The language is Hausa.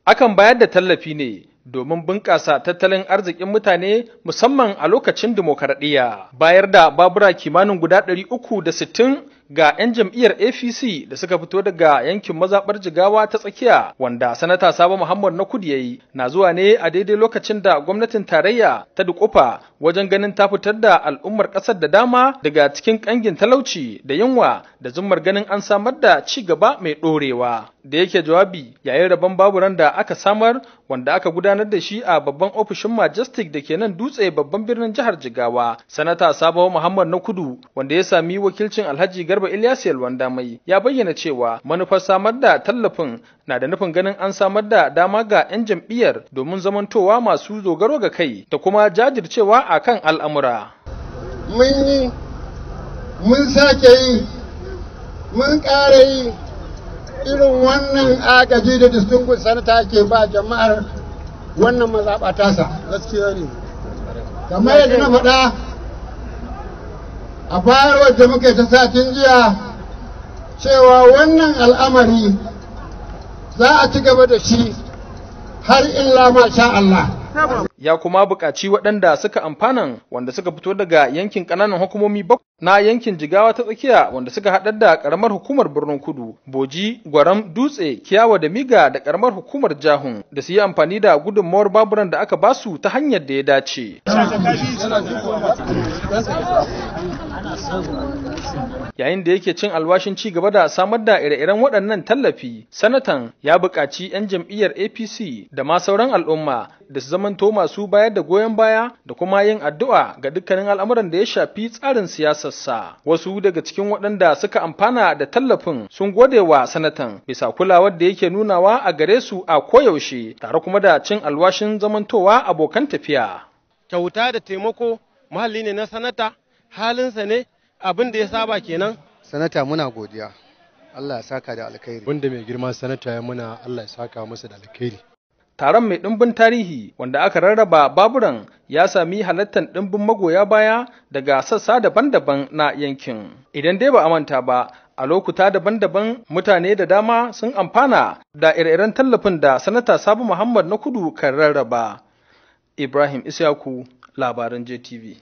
Akan bayar da tallafi ne domin bunƙasa tattalin arzikin mutane musamman a lokacin dimokuraɗiyya. Bayar da babura kimanin guda 360 ga 'yan jam'iyyar APC da suka fito daga yankin mazaɓar jigawa ta tsakiya wanda sanata Sabo Muhammad Nakudu Yayi na zuwa ne a daidai lokacin da gwamnatin tarayya ta dukufa wajen ganin ta fitar da al'ummar ƙasar da dama daga cikin ƙangin talauci da yunwa da zummar ganin an samar da ci gaba mai ɗorewa. Da yake jawabi yayin rabon baburan da aka samar wanda aka gudanar da shi a babban ofishin majestik da ke nan dutse babban birnin jihar Jigawa, sanata Sabo Muhammad Nakudu wanda ya sami wakilcin Alhaji Garba Ilyas wanda mai ya bayyana cewa manufar samar da tallafin na da nufin ganin an samar da dama ga 'yan jam'iyyar domin zamantowa masu dogaro ga kai da kuma jajircewa a kan al'amura. Mun yi, mun sake yi, mun ƙara yi irin wannan agaji da distinguished sanata ke ba jama'ar wannan mazaɓa tasa. Gaskiya ne. Kamar yadda na faɗa a bayarwar da muke ta satin jiya cewa wannan al'amari za a ci gaba da shi har illa ma sha Allah. Ya kuma buƙaci waɗanda suka amfanan wanda suka fito daga yankin ƙananan hukumomi bakwai na yankin Jigawa ta tsakiya wanda suka haɗar da ƙaramar hukumar Birnin Kudu, Boji, Gwaram, Dutse, Kiyawa da Miga da ƙaramar hukumar Jahun da su yi amfani da gudunmawar baburan da aka basu ta hanyar da ya dace. Yayin da yake cin alwashin ci gaba da samar da ire-iren waɗannan tallafi, sanatan ya buƙaci 'yan jam'iyyar APC da ma sauran al'umma da su zamanto masu bayar da goyon baya da kuma yin addu'a ga dukkanin al'amuran da ya shafi tsarin siyasarsa. Wasu daga cikin waɗanda suka amfana da tallafin sun gode wa sanatan bisa kulawar da yake nunawa a gare su a koyaushe tare kuma da cin alwashin zamantowa abokan tafiya. Kyauta da taimako muhalli ne na sanata, halinsa ne abin da ya saba kenan. Sanata muna godiya, Allah ya saka da alkhairi. Wanda mai girma sanata ya muna Allah ya saka masa da alkhairi. Taron mai ɗimbin tarihi wanda aka rarraba baburan ya sami halartar ɗimbin magoya baya daga sassa daban-daban na yankin. Idan dai ba a manta ba, a lokuta daban-daban mutane da dama sun amfana da ire-iren tallafin da sanata Sabo Muhammad Nakudu kan rarraba. Ibrahim Isyaku, labaran JTV.